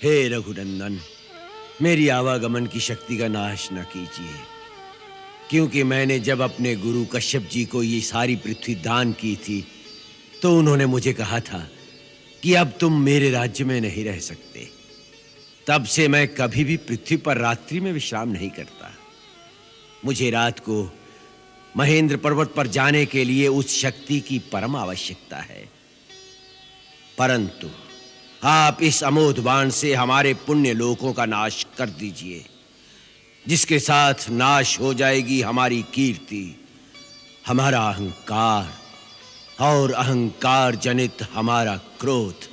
हे रघुनंदन, मेरी आवागमन की शक्ति का नाश न कीजिए, क्योंकि मैंने जब अपने गुरु कश्यप जी को ये सारी पृथ्वी दान की थी तो उन्होंने मुझे कहा था कि अब तुम मेरे राज्य में नहीं रह सकते। तब से मैं कभी भी पृथ्वी पर रात्रि में विश्राम नहीं करता। मुझे रात को महेंद्र पर्वत पर जाने के लिए उस शक्ति की परम आवश्यकता है, परंतु आप इस अमोघ बाण से हमारे पुण्य लोकों का नाश कर दीजिए, जिसके साथ नाश हो जाएगी हमारी कीर्ति, हमारा अहंकार और अहंकार जनित हमारा क्रोध।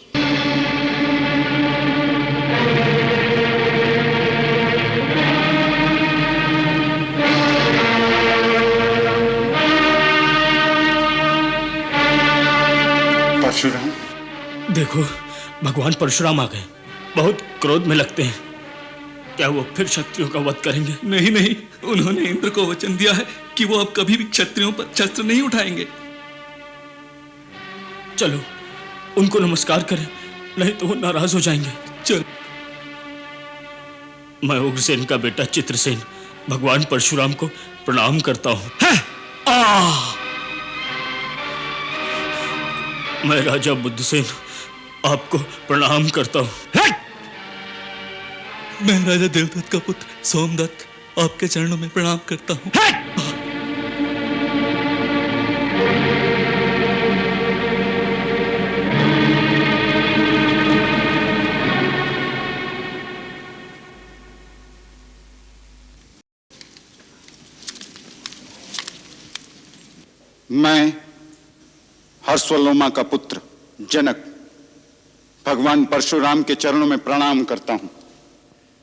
परशुराम, देखो, भगवान परशुराम आ गए। बहुत क्रोध में लगते हैं। क्या वो फिर क्षत्रियों का वध करेंगे? नहीं नहीं, उन्होंने इंद्र को वचन दिया है कि वो अब कभी भी क्षत्रियों पर शस्त्र नहीं उठाएंगे। चलो उनको नमस्कार करें, नहीं तो वो नाराज हो जाएंगे। चल। मैं उग्रसेन का बेटा चित्रसेन भगवान परशुराम को प्रणाम करता हूं। मैं राजा बुद्धसेन आपको प्रणाम करता हूं। मैं राजा देवदत्त का पुत्र सोमदत्त आपके चरणों में प्रणाम करता हूं। मैं हर्षवलोमा का पुत्र जनक भगवान परशुराम के चरणों में प्रणाम करता हूं।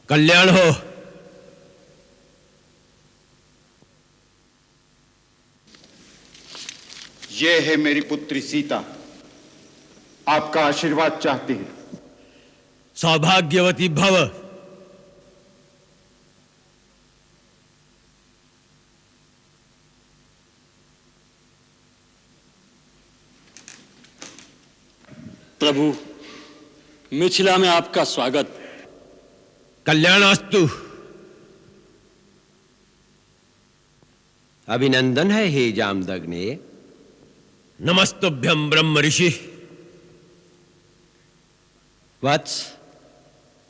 कल्याण हो। ये है मेरी पुत्री सीता, आपका आशीर्वाद चाहती है। सौभाग्यवती भव। प्रभु, मिथिला में आपका स्वागत। कल्याणास्तु। अभिनंदन है हे जामदग्ने। नमस्तुभ्यं ब्रह्म ऋषि। वत्स,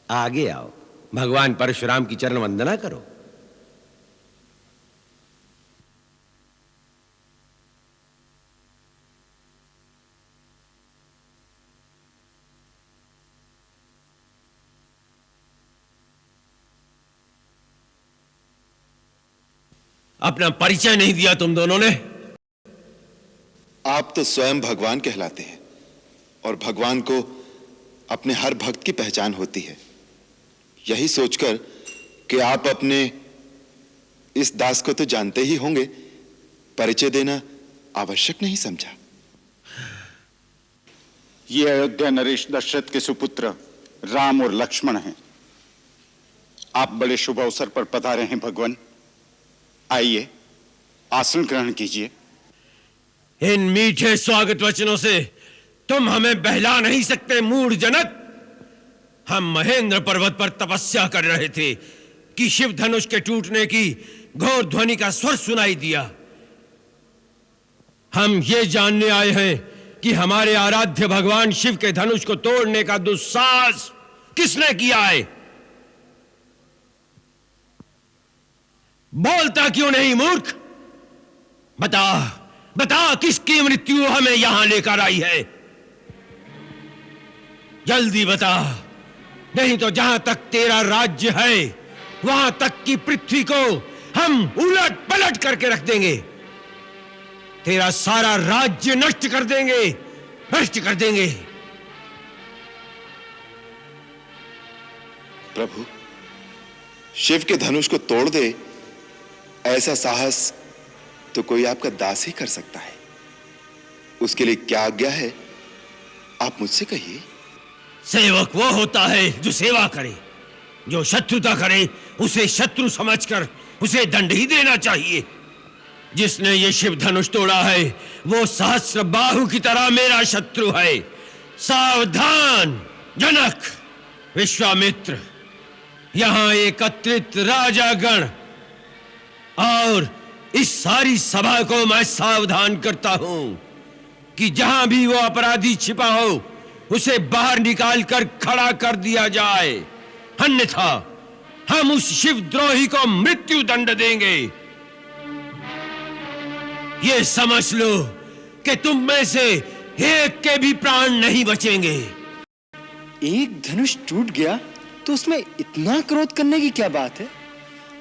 आगे आओ, भगवान परशुराम की चरण वंदना करो। अपना परिचय नहीं दिया तुम दोनों ने। आप तो स्वयं भगवान कहलाते हैं और भगवान को अपने हर भक्त की पहचान होती है। यही सोचकर कि आप अपने इस दास को तो जानते ही होंगे, परिचय देना आवश्यक नहीं समझा। ये अयोध्या नरेश दशरथ के सुपुत्र राम और लक्ष्मण हैं। आप बड़े शुभ अवसर पर पधारे हैं भगवान। आइए, आसन ग्रहण कीजिए। इन मीठे स्वागत वचनों से तुम हमें बहला नहीं सकते मूढ़ जनक। हम महेंद्र पर्वत पर तपस्या कर रहे थे कि शिव धनुष के टूटने की घोर ध्वनि का स्वर सुनाई दिया। हम ये जानने आए हैं कि हमारे आराध्य भगवान शिव के धनुष को तोड़ने का दुस्साहस किसने किया है। बोलता क्यों नहीं मूर्ख? बता बता, किसकी मृत्यु हमें यहां लेकर आई है? जल्दी बता, नहीं तो जहां तक तेरा राज्य है वहां तक की पृथ्वी को हम उलट पलट करके रख देंगे। तेरा सारा राज्य नष्ट कर देंगे, नष्ट कर देंगे। प्रभु, शिव के धनुष को तोड़ दे, ऐसा साहस तो कोई आपका दास ही कर सकता है। उसके लिए क्या आज्ञा है, आप मुझसे कहिए। सेवक वो होता है जो सेवा करे, जो शत्रुता करे उसे शत्रु समझकर उसे दंड ही देना चाहिए। जिसने ये शिव धनुष तोड़ा है वो सहस्र बाहु की तरह मेरा शत्रु है। सावधान जनक, विश्वामित्र, यहां एकत्रित राजागण और इस सारी सभा को मैं सावधान करता हूं कि जहां भी वो अपराधी छिपा हो उसे बाहर निकालकर खड़ा कर दिया जाए, अन्यथा हम उस शिवद्रोही को मृत्यु दंड देंगे। ये समझ लो कि तुम में से एक के भी प्राण नहीं बचेंगे। एक धनुष टूट गया तो उसमें इतना क्रोध करने की क्या बात है?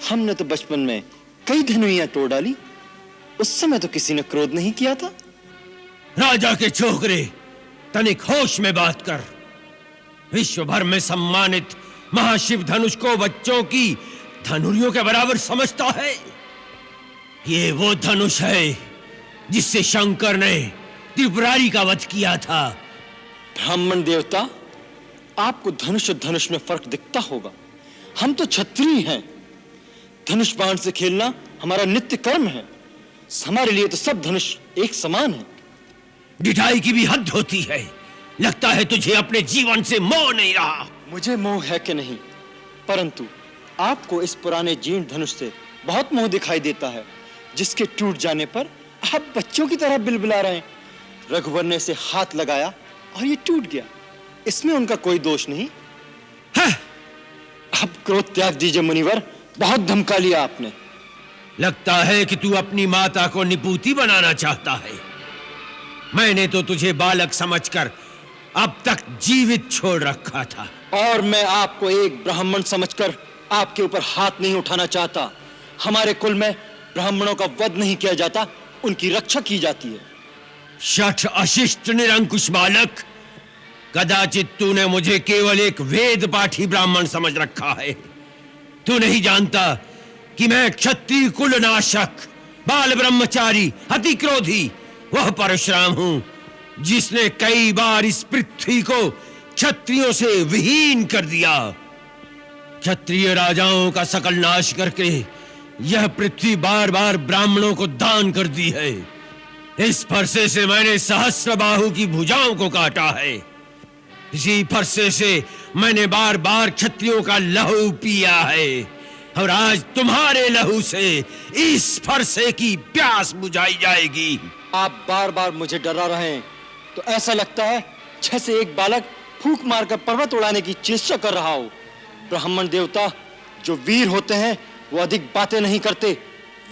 हमने तो बचपन में कई धनुइयां तोड़ डाली, उस समय तो किसी ने क्रोध नहीं किया था। राजा के छोकरे, तनिक होश में बात कर। विश्व भर में सम्मानित महाशिव धनुष को बच्चों की धनुरियों के बराबर समझता है। ये वो धनुष है जिससे शंकर ने त्रिपुरारी का वध किया था। ब्राह्मण देवता, आपको धनुष और धनुष में फर्क दिखता होगा। हम तो क्षत्रिय हैं, धनुष बाण से खेलना हमारा नित्य कर्म है। हमारे लिए तो सब धनुष एक समान है। ढिठाई की भी हद होती है। लगता है तुझे अपने जीवन से मोह नहीं रहा। मुझे मोह है कि नहीं, परंतु आपको इस पुराने जीर्ण धनुष से बहुत मोह दिखाई देता है, जिसके टूट जाने पर आप बच्चों की तरह बिलबिला रहे हैं। रघुवर ने इसे हाथ लगाया और ये टूट गया, इसमें उनका कोई दोष नहीं है। अब क्रोध त्याग दीजिए मुनिवर, बहुत धमका लिया आपने। लगता है कि तू अपनी माता को निपूती बनाना चाहता है। मैंने तो तुझे बालक समझकर अब तक जीवित छोड़ रखा था, और मैं आपको एक ब्राह्मण समझकर आपके ऊपर हाथ नहीं उठाना चाहता। हमारे कुल में ब्राह्मणों का वध नहीं किया जाता, उनकी रक्षा की जाती है। शठ अशिष्ट निरंकुश बालक, कदाचित तूने मुझे केवल एक वेद पाठी ब्राह्मण समझ रखा है। तू नहीं जानता कि मैं क्षत्रिय कुल नाशक, बाल ब्रह्मचारी, अति क्रोधी वह परशुराम हूं जिसने कई बार इस पृथ्वी को क्षत्रियों से विहीन कर दिया। क्षत्रिय राजाओं का सकल नाश करके यह पृथ्वी बार बार ब्राह्मणों को दान कर दी है। इस फरसे से मैंने सहस्र बाहु की भुजाओं को काटा है। इसी फरसे से मैंने बार बार क्षत्रियों का लहू पिया है, और आज तुम्हारे लहू से इस फरसे की प्यास बुझाई जाएगी। आप बार बार मुझे डरा रहे हैं तो ऐसा लगता है जैसे एक बालक फूंक मारकर पर्वत उड़ाने की चेष्टा कर रहा हो। ब्राह्मण देवता, जो वीर होते हैं वो अधिक बातें नहीं करते,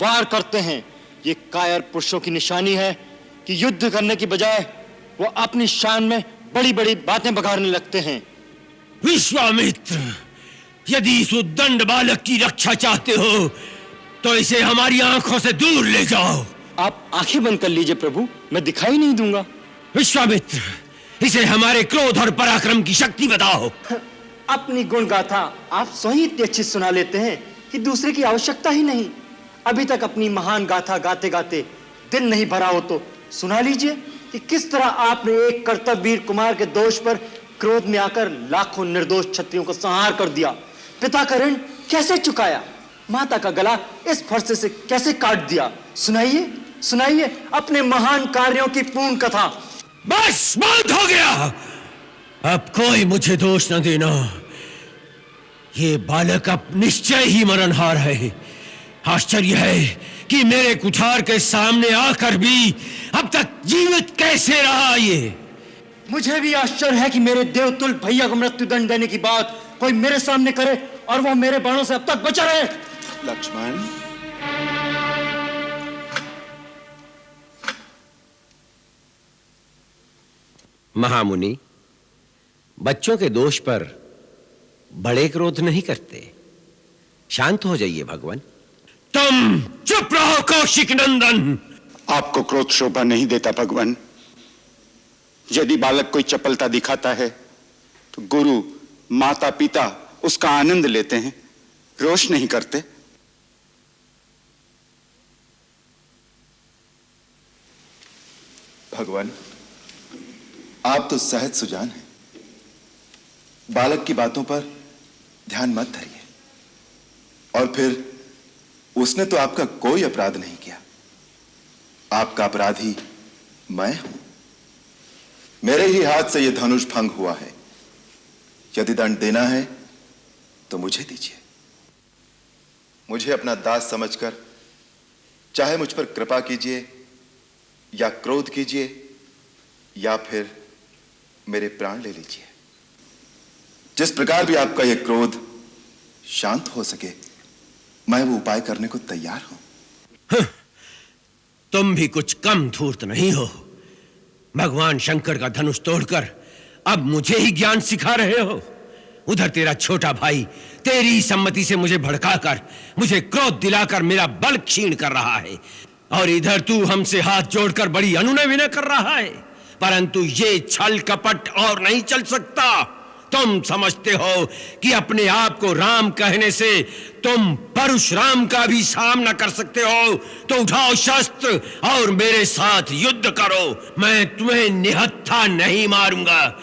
वार करते हैं। ये कायर पुरुषों की निशानी है कि युद्ध करने की बजाय वो अपनी शान में बड़ी बड़ी बातें बघाड़ने लगते हैं। विश्वामित्र, यदि इस उद्दंड बालक की रक्षा चाहते हो तो इसे हमारी आंखों से दूर ले जाओ। आप आंखें बंद कर लीजिए प्रभु, मैं दिखाई नहीं दूंगा। विश्वामित्र, इसे हमारे क्रोध और पराक्रम की शक्ति बताओ। अपनी गुण गाथा आप स्वयं इतनी अच्छी सुना लेते हैं कि दूसरे की आवश्यकता ही नहीं। अभी तक अपनी महान गाथा गाते गाते दिन नहीं भरा हो तो सुना लीजिए कि किस तरह आपने एक कर्तव्यवीर कुमार के दोष पर क्रोध में आकर लाखों निर्दोष क्षत्रियों को संहार कर दिया, पिता का ऋण कैसे चुकाया, माता का गला इस फरसे से कैसे काट दिया। सुनाइए सुनाइए अपने महान कार्यों की पूर्ण कथा। बस बहुत हो गया, अब कोई मुझे दोष न देना। ये बालक अब निश्चय ही मरणहार है। आश्चर्य है कि मेरे कुठार के सामने आकर भी अब तक जीवित कैसे रहा। ये मुझे भी आश्चर्य है कि मेरे देवतुल भैया को मृत्युदंड देने की बात कोई मेरे सामने करे और वह मेरे बाणों से अब तक बचा रहे। लक्ष्मण, महामुनि, बच्चों के दोष पर बड़े क्रोध नहीं करते। शांत हो जाइए भगवान। तुम चुप रहो कौशिक नंदन। आपको क्रोध शोभा नहीं देता भगवान। यदि बालक कोई चपलता दिखाता है तो गुरु माता पिता उसका आनंद लेते हैं, रोष नहीं करते। भगवान, आप तो सहज सुजान हैं। बालक की बातों पर ध्यान मत धरिए। और फिर उसने तो आपका कोई अपराध नहीं किया। आपका अपराधी मैं हूं। मेरे ही हाथ से यह धनुष भंग हुआ है। यदि दंड देना है तो मुझे दीजिए। मुझे अपना दास समझकर चाहे मुझ पर कृपा कीजिए या क्रोध कीजिए या फिर मेरे प्राण ले लीजिए। जिस प्रकार भी आपका यह क्रोध शांत हो सके, मैं वो उपाय करने को तैयार हूं। तुम भी कुछ कम धूर्त नहीं हो। भगवान शंकर का धनुष तोड़कर अब मुझे ही ज्ञान सिखा रहे हो। उधर तेरा छोटा भाई तेरी सम्मति से मुझे भड़काकर, मुझे क्रोध दिलाकर मेरा बल क्षीण कर रहा है, और इधर तू हमसे हाथ जोड़कर बड़ी अनुनय विनय कर रहा है। परंतु ये छल कपट और नहीं चल सकता। तुम समझते हो कि अपने आप को राम कहने से तुम परशुराम का भी सामना कर सकते हो, तो उठाओ शस्त्र और मेरे साथ युद्ध करो। मैं तुम्हें निहत्था नहीं मारूंगा,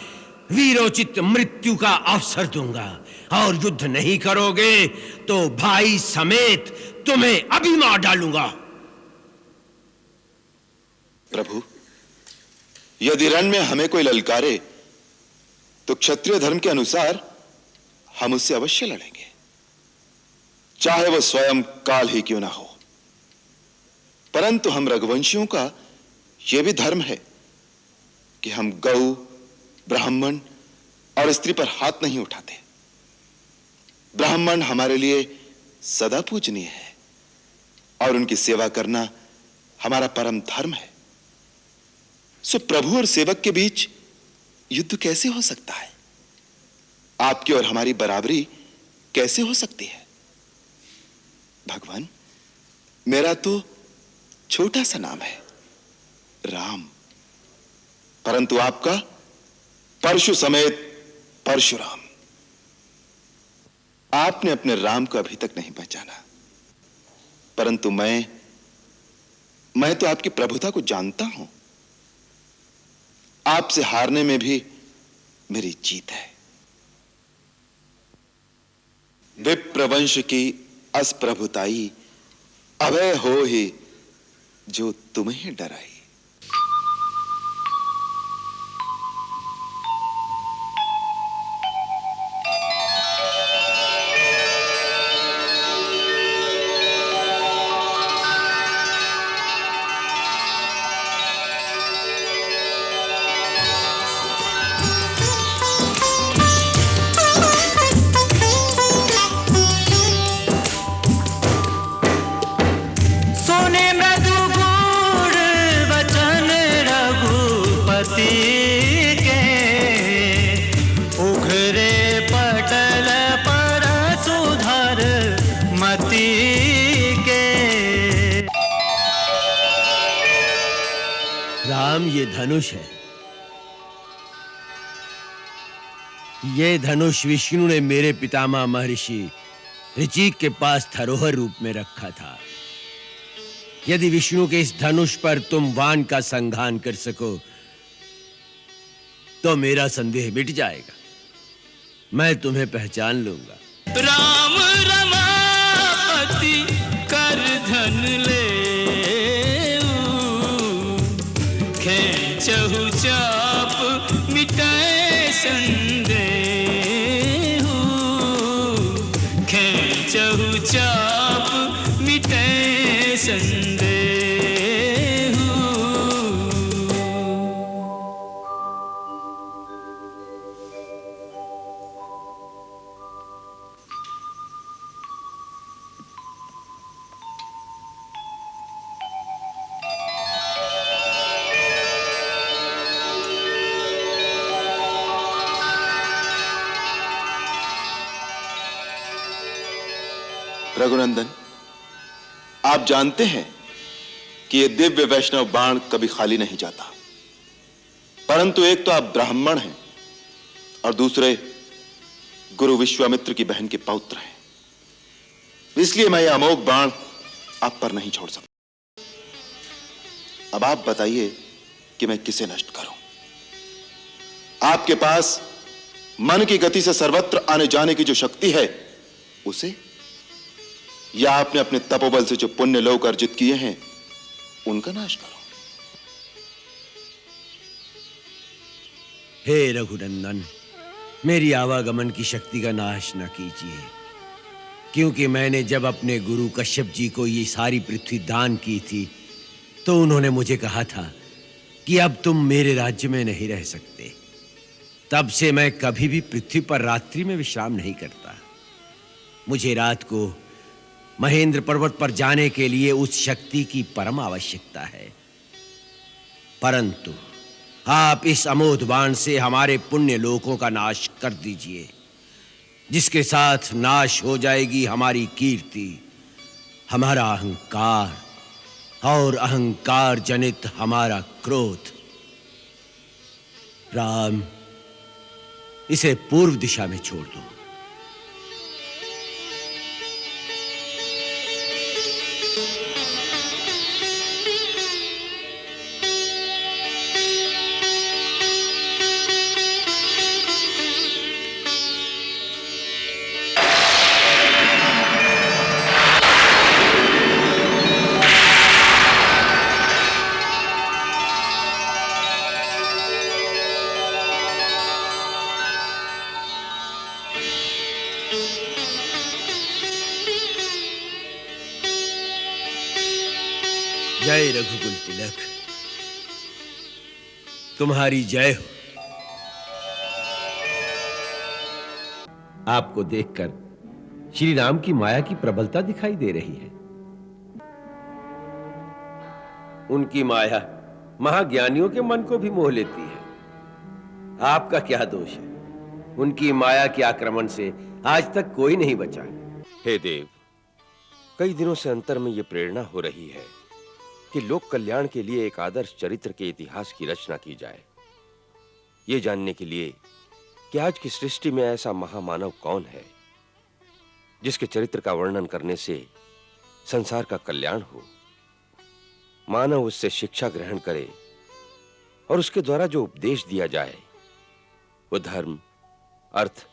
वीरोचित मृत्यु का अवसर दूंगा, और युद्ध नहीं करोगे तो भाई समेत तुम्हें अभी मार डालूंगा। प्रभु, यदि रण में हमें कोई ललकारे तो क्षत्रिय धर्म के अनुसार हम उससे अवश्य लड़ेंगे, चाहे वह स्वयं काल ही क्यों ना हो। परंतु हम रघुवंशियों का यह भी धर्म है कि हम गौ, ब्राह्मण और स्त्री पर हाथ नहीं उठाते। ब्राह्मण हमारे लिए सदा पूजनीय है और उनकी सेवा करना हमारा परम धर्म है। सो प्रभु और सेवक के बीच युद्ध कैसे हो सकता है? आपकी और हमारी बराबरी कैसे हो सकती है? भगवान, मेरा तो छोटा सा नाम है राम, परंतु आपका परशु समेत परशुराम। आपने अपने राम को अभी तक नहीं पहचाना, परंतु मैं तो आपकी प्रभुता को जानता हूं। आपसे हारने में भी मेरी जीत है। विप्रवंश की असप्रभुताई अभय हो ही जो तुम्हें डराई। राम, ये धनुष है। ये धनुष विष्णु ने मेरे पितामह महर्षि ऋचिक के पास धरोहर रूप में रखा था। यदि विष्णु के इस धनुष पर तुम वान का संघान कर सको तो मेरा संदेह मिट जाएगा। मैं तुम्हें पहचान लूंगा। राम रमापति कर धन ले, खेचहु चाप मिटाए संदेह, खेचहु चाप मिटाए संदेह। रघुनंदन, आप जानते हैं कि यह दिव्य वैष्णव बाण कभी खाली नहीं जाता, परंतु एक तो आप ब्राह्मण हैं और दूसरे गुरु विश्वामित्र की बहन के पौत्र हैं, इसलिए मैं यह अमोघ बाण आप पर नहीं छोड़ सकता। अब आप बताइए कि मैं किसे नष्ट करूं? आपके पास मन की गति से सर्वत्र आने जाने की जो शक्ति है उसे, या आपने अपने तपोबल से जो पुण्य लोक अर्जित किए हैं उनका नाश करो। हे रघुनंदन, मेरी आवागमन की शक्ति का नाश न कीजिए, क्योंकि मैंने जब अपने गुरु कश्यप जी को ये सारी पृथ्वी दान की थी तो उन्होंने मुझे कहा था कि अब तुम मेरे राज्य में नहीं रह सकते। तब से मैं कभी भी पृथ्वी पर रात्रि में विश्राम नहीं करता। मुझे रात को महेंद्र पर्वत पर जाने के लिए उस शक्ति की परम आवश्यकता है, परंतु आप इस अमोघ बाण से हमारे पुण्य लोकों का नाश कर दीजिए, जिसके साथ नाश हो जाएगी हमारी कीर्ति, हमारा अहंकार और अहंकार जनित हमारा क्रोध। राम, इसे पूर्व दिशा में छोड़ दो। जय रघुकुल तिलक, तुम्हारी जय हो। आपको देखकर श्री राम की माया की प्रबलता दिखाई दे रही है। उनकी माया महाज्ञानियों के मन को भी मोह लेती है। आपका क्या दोष है? उनकी माया के आक्रमण से आज तक कोई नहीं बचा। हे देव, कई दिनों से अंतर में यह प्रेरणा हो रही है कि लोक कल्याण के लिए एक आदर्श चरित्र के इतिहास की रचना की जाए। यह जानने के लिए कि आज की सृष्टि में ऐसा महामानव कौन है जिसके चरित्र का वर्णन करने से संसार का कल्याण हो, मानव उससे शिक्षा ग्रहण करे और उसके द्वारा जो उपदेश दिया जाए वो धर्म, अर्थ,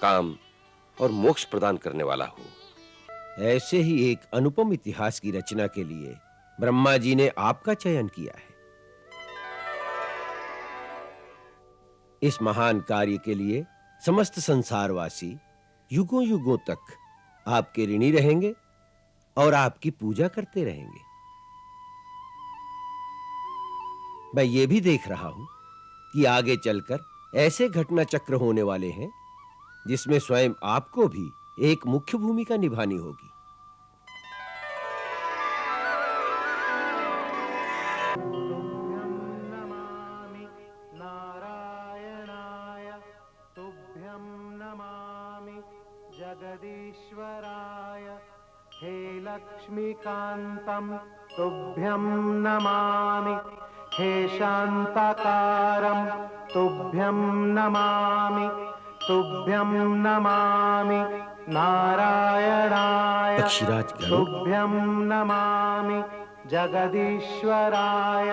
काम और मोक्ष प्रदान करने वाला हो। ऐसे ही एक अनुपम इतिहास की रचना के लिए ब्रह्मा जी ने आपका चयन किया है। इस महान कार्य के लिए समस्त संसारवासी युगों युगों तक आपके ऋणी रहेंगे और आपकी पूजा करते रहेंगे। मैं ये भी देख रहा हूं कि आगे चलकर ऐसे घटना चक्र होने वाले हैं जिसमें स्वयं आपको भी एक मुख्य भूमिका निभानी होगी। जगदीश्वराय हे लक्ष्मीकान्तं तुभ्यं नमामि, हे शान्ताकारं तुभ्यं नमामि, तुभ्यं नमामि नारायणाय तुभ्यं नमामि, जगदीश्वराय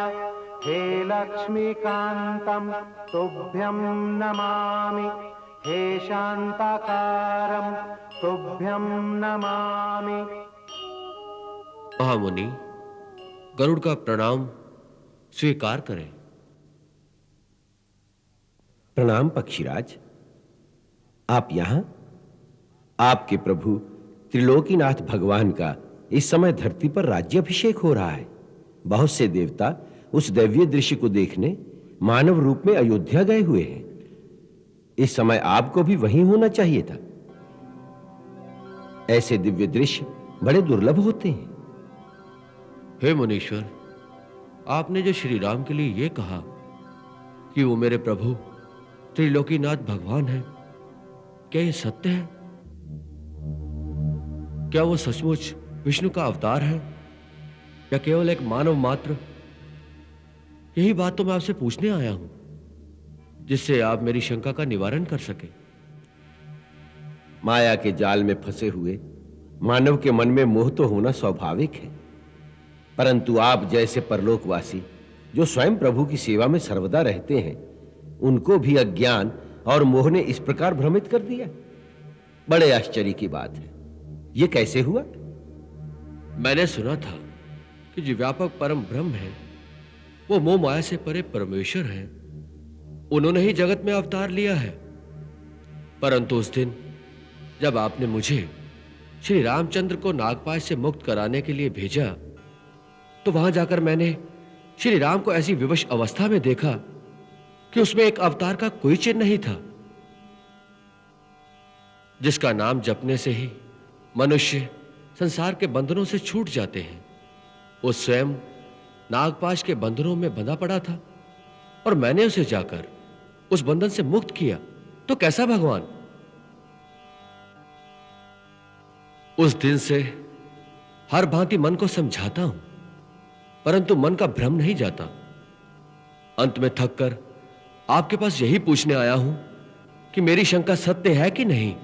हे लक्ष्मीकान्तं तुभ्यं नमामि, हे शान्ताकारं तुभ्यं नमामि। महामुनि, गरुड़ का प्रणाम स्वीकार करें। प्रणाम पक्षीराज। आप यहां? आपके प्रभु त्रिलोकीनाथ भगवान का इस समय धरती पर राज्याभिषेक हो रहा है। बहुत से देवता उस दिव्य दृश्य को देखने मानव रूप में अयोध्या गए हुए हैं। इस समय आपको भी वहीं होना चाहिए था। ऐसे दिव्य दृश्य बड़े दुर्लभ होते हैं। हे मुनीश्वर, आपने जो श्री राम के लिए यह कहा कि वो मेरे प्रभु त्रिलोकीनाथ भगवान है, क्या यह सत्य है? क्या वो सचमुच विष्णु का अवतार है या केवल एक मानव मात्र? यही बात तो मैं आपसे पूछने आया हूं, जिससे आप मेरी शंका का निवारण कर सके। माया के जाल में फंसे हुए मानव के मन में मोह तो होना स्वाभाविक है, परंतु आप जैसे परलोकवासी जो स्वयं प्रभु की सेवा में सर्वदा रहते हैं, उनको भी अज्ञान और मोह ने इस प्रकार भ्रमित कर दिया। बड़े आश्चर्य की बात है। यह कैसे हुआ? मैंने सुना था कि जो व्यापक परम ब्रह्म है वो मोह माया से परे परमेश्वर है। उन्होंने ही जगत में अवतार लिया है परंतु उस दिन जब आपने मुझे श्री रामचंद्र को नागपाश से मुक्त कराने के लिए भेजा, तो वहां जाकर मैंने श्री राम को ऐसी विवश अवस्था में देखा कि उसमें एक अवतार का कोई चिन्ह नहीं था, जिसका नाम जपने से ही मनुष्य संसार के बंधनों से छूट जाते हैं। वो स्वयं नागपाश के बंधनों में बंधा पड़ा था और मैंने उसे जाकर उस बंधन से मुक्त किया। तो कैसा भगवान? उस दिन से हर भांति मन को समझाता हूं, परंतु मन का भ्रम नहीं जाता। अंत में थककर आपके पास यही पूछने आया हूं कि मेरी शंका सत्य है कि नहीं।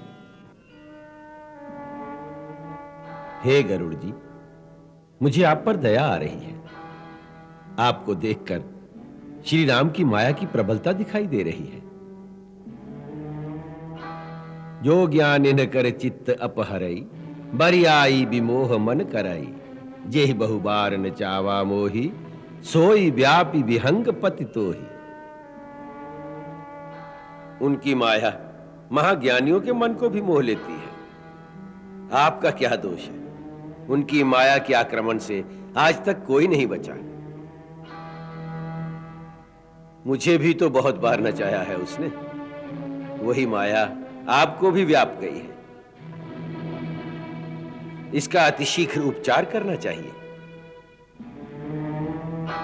हे गरुड़ जी, मुझे आप पर दया आ रही है। आपको देखकर श्री राम की माया की प्रबलता दिखाई दे रही है। जो ज्ञान इन कर चित्त अपहरई, बरियाई विमोह मन करई, जेहि बहुबार न चावा मोही, सोई व्यापी विहंग पति तोही। उनकी माया महाज्ञानियों के मन को भी मोह लेती है। आपका क्या दोष है? उनकी माया के आक्रमण से आज तक कोई नहीं बचा। मुझे भी तो बहुत बार नचाया है उसने। वही माया आपको भी व्याप गई है। इसका अतिशीघ्र उपचार करना चाहिए।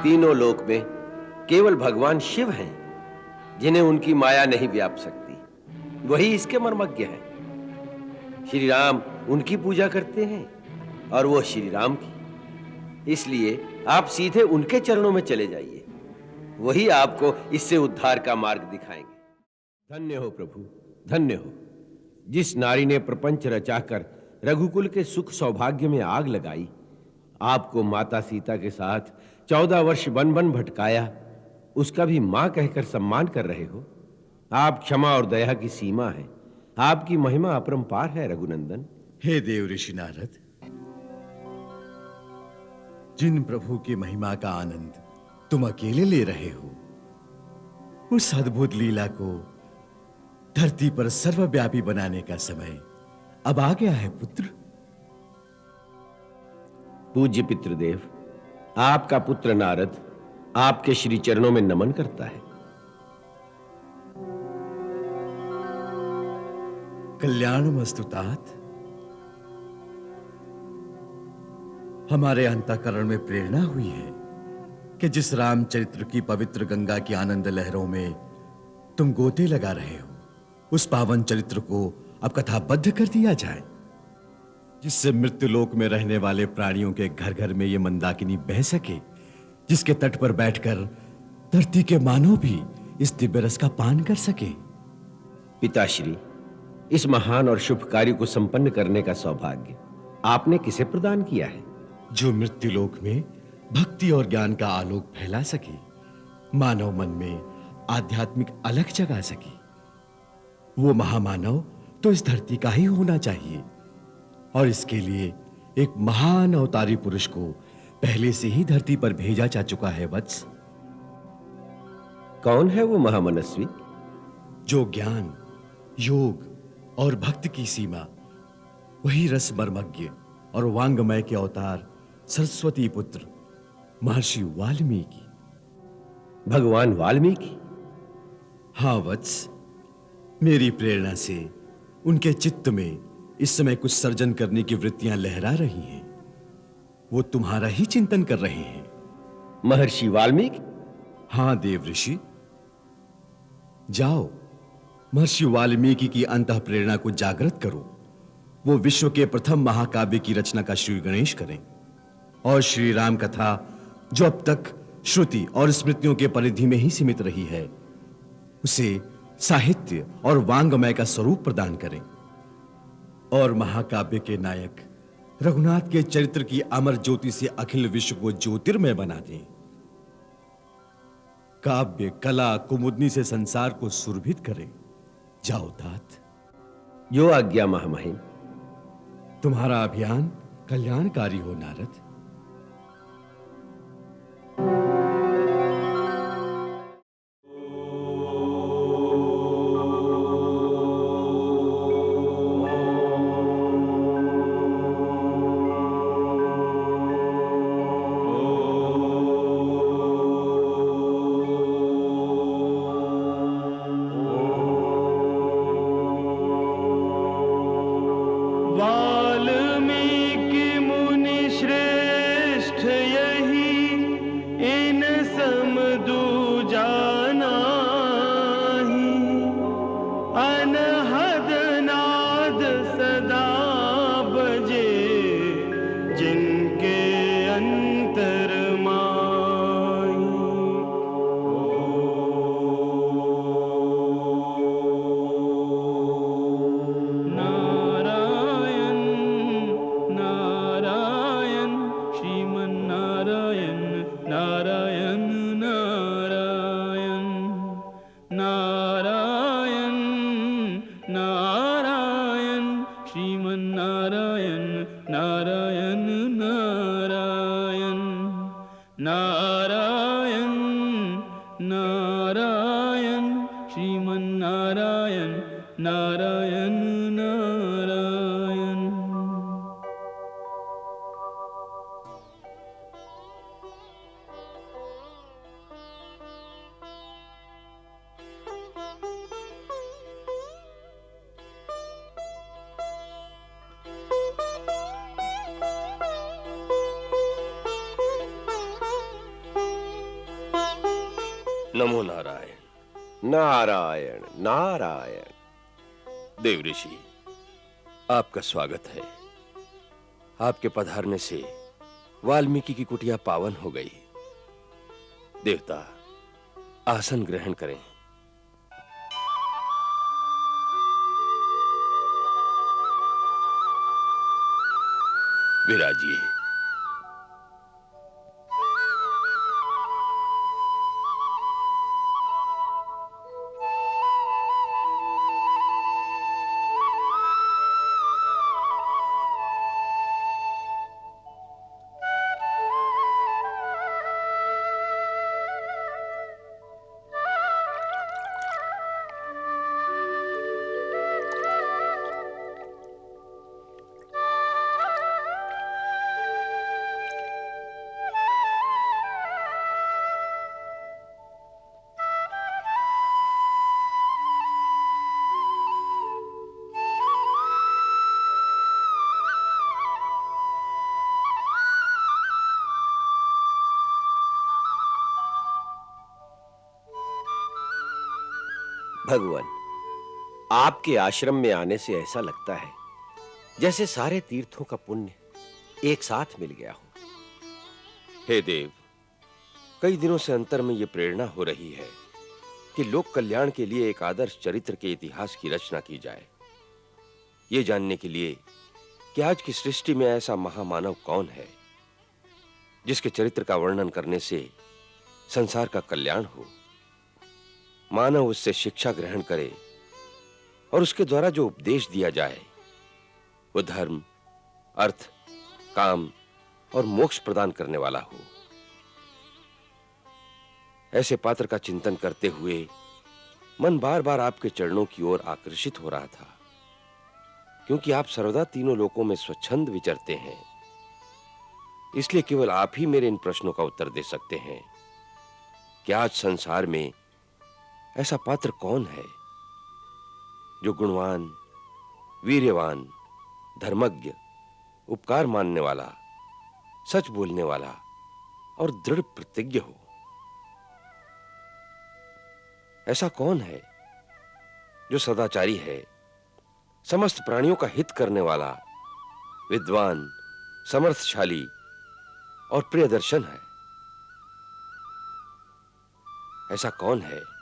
तीनों लोक में केवल भगवान शिव हैं जिन्हें उनकी माया नहीं व्याप सकती। वही इसके मर्मज्ञ हैं। श्री राम उनकी पूजा करते हैं और वो श्री राम की। इसलिए आप सीधे उनके चरणों में चले जाइए। वही आपको इससे उद्धार का मार्ग दिखाएंगे। धन्य हो प्रभु, धन्य हो। जिस नारी ने प्रपंच रचाकर रघुकुल के सुख सौभाग्य में आग लगाई, आपको माता सीता के साथ 14 वर्ष वन वन भटकाया, उसका भी मां कहकर सम्मान कर रहे हो। आप क्षमा और दया की सीमा है। आपकी महिमा अपरंपार है रघुनंदन। हे देव ऋषि नारद, जिन प्रभु की महिमा का आनंद तुम अकेले ले रहे हो, उस अद्भुत लीला को धरती पर सर्वव्यापी बनाने का समय अब आ गया है पुत्र। पूज्य पितृदेव, आपका पुत्र नारद आपके श्री चरणों में नमन करता है। कल्याणमस्तु तात। हमारे अंतःकरण में प्रेरणा हुई है कि जिस रामचरित्र की पवित्र गंगा की आनंद लहरों में तुम गोते लगा रहे हो, उस पावन चरित्र को अब कथाबद्ध कर दिया जाए, जिससे मृत्युलोक में रहने वाले प्राणियों के घर घर में ये मंदाकिनी बह सके, जिसके तट पर बैठकर धरती के मानव भी इस दिव्य रस का पान कर सके। पिताश्री, इस महान और शुभ कार्य को संपन्न करने का सौभाग्य आपने किसे प्रदान किया है? जो मृत्युलोक में भक्ति और ज्ञान का आलोक फैला सके, मानव मन में आध्यात्मिक अलख जगा सके। वो महामानव तो इस धरती का ही होना चाहिए, और इसके लिए एक महान अवतारी पुरुष को पहले से ही धरती पर भेजा जा चुका है वत्स। कौन है वो महामनस्वी? जो ज्ञान, योग और भक्ति की सीमा, वही रस मर्मज्ञ और वांगमय के अवतार सरस्वती पुत्र महर्षि वाल्मीकि। भगवान वाल्मीकि? हाँ वत्स, मेरी प्रेरणा से उनके चित्त में इस समय कुछ सर्जन करने की वृत्तियां लहरा रही हैं। वो तुम्हारा ही चिंतन कर रहे हैं। महर्षि वाल्मीकि? हाँ देव ऋषि, जाओ महर्षि वाल्मीकि की अंतः प्रेरणा को जागृत करो। वो विश्व के प्रथम महाकाव्य की रचना का श्री गणेश करें, और श्री राम कथा जो अब तक श्रुति और स्मृतियों के परिधि में ही सीमित रही है, उसे साहित्य और वांगमय का स्वरूप प्रदान करें, और महाकाव्य के नायक रघुनाथ के चरित्र की अमर ज्योति से अखिल विश्व को ज्योतिर्मय बना दें। काव्य, कला, कुमुदनी से संसार को सुरभित करें। जाओ तात। जो आज्ञा महामहिम। तुम्हारा अभियान कल्याणकारी हो नारद। श्रीमन्नारायण नारायण नारायण नारायण नारायण श्रीमन्नारायण नारायण नारायण। नमो नारायण। नारायण नारायण। देव ऋषि, आपका स्वागत है। आपके पधारने से वाल्मीकि की कुटिया पावन हो गई। देवता, आसन ग्रहण करें। विराजिए। भगवान, आपके आश्रम में आने से ऐसा लगता है जैसे सारे तीर्थों का पुण्य एक साथ मिल गया हो। हे देव, कई दिनों से अंतर में यह प्रेरणा हो रही है कि लोक कल्याण के लिए एक आदर्श चरित्र के इतिहास की रचना की जाए। यह जानने के लिए कि आज की सृष्टि में ऐसा महामानव कौन है जिसके चरित्र का वर्णन करने से संसार का कल्याण हो, मानव उससे शिक्षा ग्रहण करे और उसके द्वारा जो उपदेश दिया जाए वो धर्म, अर्थ, काम और मोक्ष प्रदान करने वाला हो। ऐसे पात्र का चिंतन करते हुए मन बार-बार आपके चरणों की ओर आकर्षित हो रहा था, क्योंकि आप सर्वदा तीनों लोकों में स्वच्छंद विचरते हैं। इसलिए केवल आप ही मेरे इन प्रश्नों का उत्तर दे सकते हैं कि आज संसार में ऐसा पात्र कौन है जो गुणवान, वीर्यवान, धर्मज्ञ, उपकार मानने वाला, सच बोलने वाला और दृढ़ प्रतिज्ञ हो। ऐसा कौन है जो सदाचारी है, समस्त प्राणियों का हित करने वाला, विद्वान, समर्थशाली और प्रियदर्शन है। ऐसा कौन है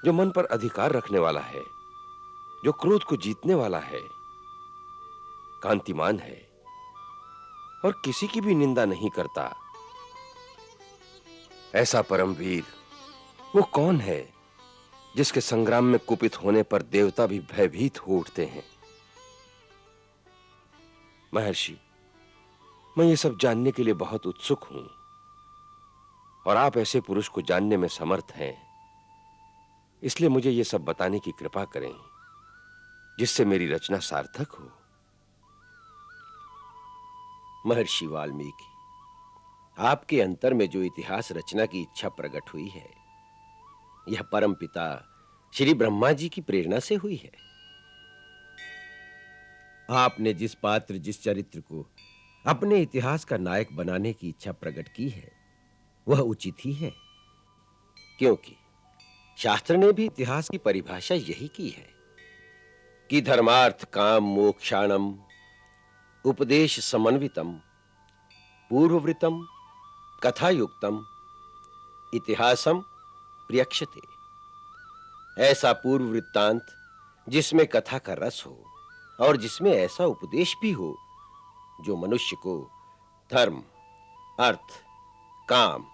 जो मन पर अधिकार रखने वाला है, जो क्रोध को जीतने वाला है, कांतिमान है और किसी की भी निंदा नहीं करता। ऐसा परमवीर वो कौन है जिसके संग्राम में कुपित होने पर देवता भी भयभीत हो उठते हैं। महर्षि, मैं ये सब जानने के लिए बहुत उत्सुक हूं और आप ऐसे पुरुष को जानने में समर्थ हैं, इसलिए मुझे ये सब बताने की कृपा करें जिससे मेरी रचना सार्थक हो। महर्षि वाल्मीकि, आपके अंतर में जो इतिहास रचना की इच्छा प्रकट हुई है, यह परमपिता श्री ब्रह्मा जी की प्रेरणा से हुई है। आपने जिस पात्र, जिस चरित्र को अपने इतिहास का नायक बनाने की इच्छा प्रकट की है, वह उचित ही है, क्योंकि शास्त्र ने भी इतिहास की परिभाषा यही की है कि धर्मार्थ काम मोक्षाणम उपदेश समन्वितम पूर्ववृतम कथायुक्तम इतिहासम प्रियक्षते। ऐसा पूर्व वृत्तांत जिसमें कथा का रस हो और जिसमें ऐसा उपदेश भी हो जो मनुष्य को धर्म, अर्थ, काम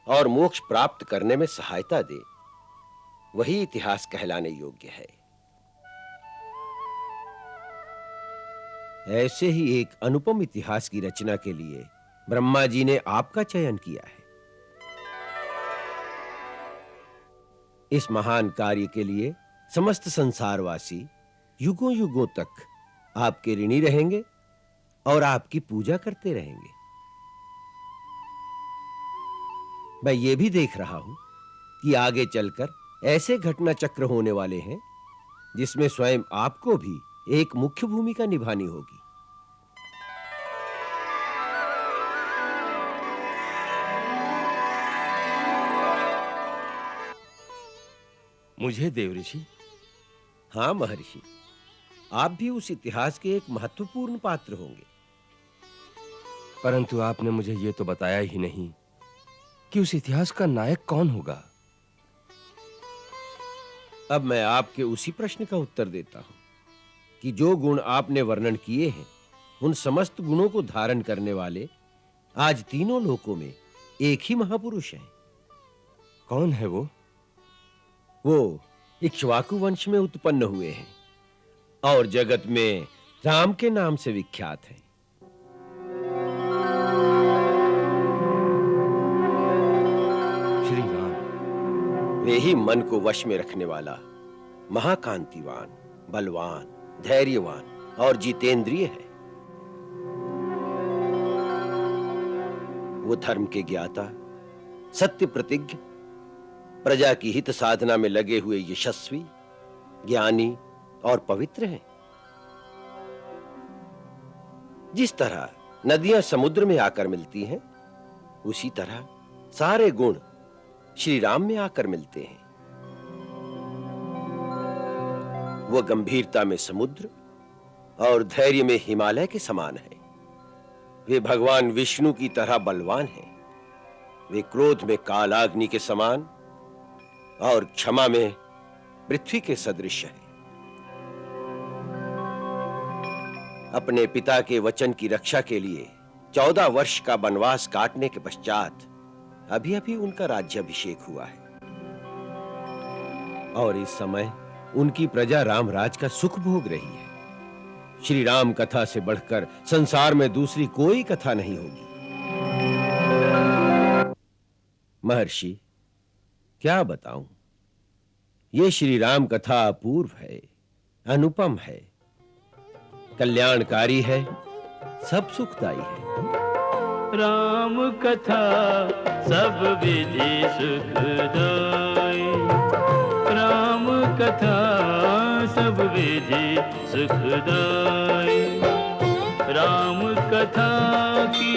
और मोक्ष प्राप्त करने में सहायता दे, वही इतिहास कहलाने योग्य है। ऐसे ही एक अनुपम इतिहास की रचना के लिए ब्रह्मा जी ने आपका चयन किया है। इस महान कार्य के लिए समस्त संसारवासी युगों युगों तक आपके ऋणी रहेंगे और आपकी पूजा करते रहेंगे। मैं ये भी देख रहा हूं कि आगे चलकर ऐसे घटना चक्र होने वाले हैं जिसमें स्वयं आपको भी एक मुख्य भूमिका निभानी होगी। मुझे देवऋषि? हां महर्षि, आप भी उस इतिहास के एक महत्वपूर्ण पात्र होंगे। परंतु आपने मुझे यह तो बताया ही नहीं कि उस इतिहास का नायक कौन होगा। अब मैं आपके उसी प्रश्न का उत्तर देता हूं कि जो गुण आपने वर्णन किए हैं, उन समस्त गुणों को धारण करने वाले आज तीनों लोकों में एक ही महापुरुष हैं। कौन है वो? वो इक्ष्वाकु वंश में उत्पन्न हुए हैं और जगत में राम के नाम से विख्यात हैं। श्री राम। वे ही मन को वश में रखने वाला महाकांतिवान, बलवान, धैर्यवान और जितेंद्रिय है। वो धर्म के ज्ञाता, सत्य प्रतिज्ञ, प्रजा की हित साधना में लगे हुए यशस्वी, ज्ञानी और पवित्र हैं। जिस तरह नदियां समुद्र में आकर मिलती हैं, उसी तरह सारे गुण श्री राम में आकर मिलते हैं। वो गंभीरता में समुद्र और धैर्य में हिमालय के समान है। वे भगवान विष्णु की तरह बलवान हैं। वे क्रोध में कालाग्नि के समान और क्षमा में पृथ्वी के सदृश है। अपने पिता के वचन की रक्षा के लिए 14 वर्ष का वनवास काटने के पश्चात अभी-अभी उनका राज्याभिषेक हुआ है और इस समय उनकी प्रजा रामराज का सुख भोग रही है। श्री राम कथा से बढ़कर संसार में दूसरी कोई कथा नहीं होगी। महर्षि, क्या बताऊं? ये श्री राम कथा अपूर्व है, अनुपम है, कल्याणकारी है, सब सुखदाई है। राम कथा सब विधि सुखदाई, राम कथा सब विधि सुखदाई। राम कथा की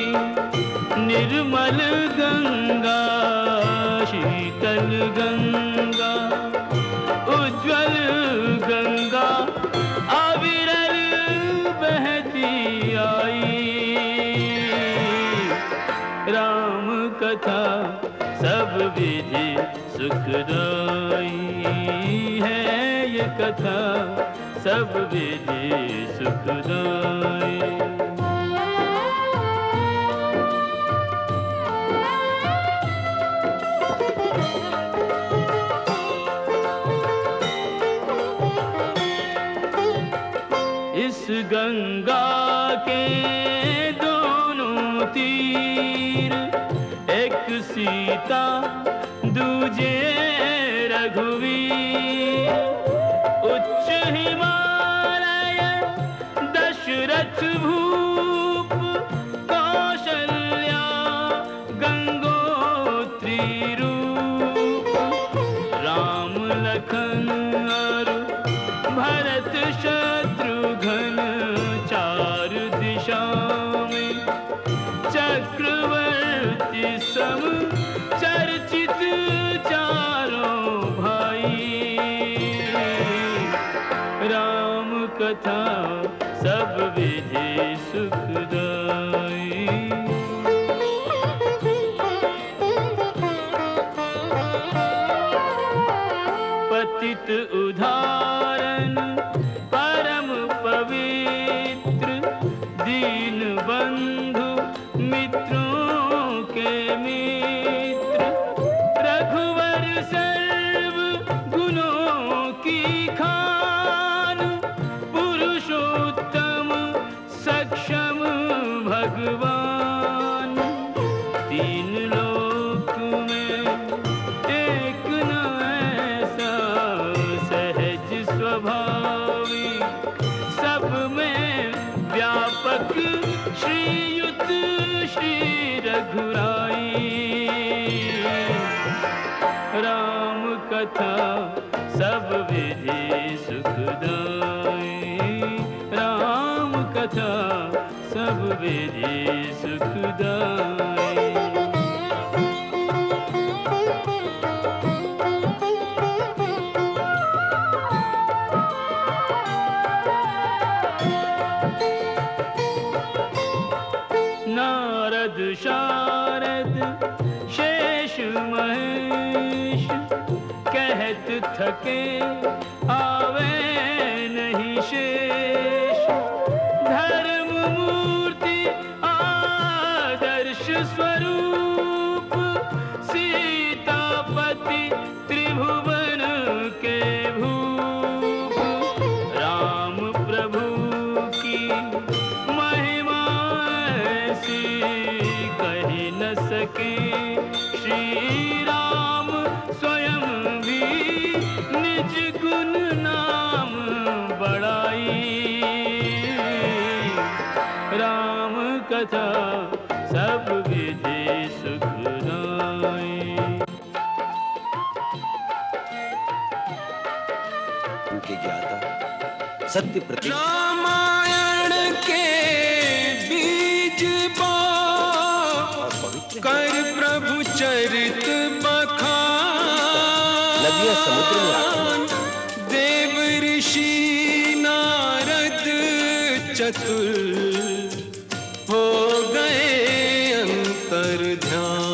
निर्मल गंगा, शीतल गंगा, उज्जवल गंगा अविरल बहती आई। राम कथा सब विधि सुखदाई है, ये कथा सब विधि सुखदाई। इस गंगा के दोनों तीर, एक सीता दूजे रघुवीर। उच्च हिमालय दशरथ भूप, कौशल्या गंगोत्री रूप। राम लखन और भरत शत्रुघ्न, चार दिशा में चक्रवर्ती सम चर्चित चारों भाई। राम कथा सब विधि सुखदाई। पतित उदाहरण परम पवित्र, दीन बंधु मित्रों के मित्र। रघुवर सर्व गुणों की खान, पुरुषोत्तम भगवान, तीन लोक में एक न ऐसा सहज स्वभावी, सब में व्यापक श्रीयुत श्री रघुराई। राम कथा सब विधि सुखदाई, राम कथा सब विधि सुखदाई। नारद शारद शेष महेश, कहत थके आवे नहीं शेष। धर्म मूर्ति आदर्श स्वरूप, सीतापति त्रिभुवन के भूप। राम प्रभु की महिमा ऐसी कही न सके, श्री राम स्वयं भी निज गुण नाम बढ़ाई। राम कथा सब विधि सुखदाई। उनके ज्ञाता सत्य प्रति रामायण के बीज बो कर प्रभु चरित बखान। नदियां समुद्र में आती, देव ऋषि नारद चतुर हो गए अंतर ध्यान।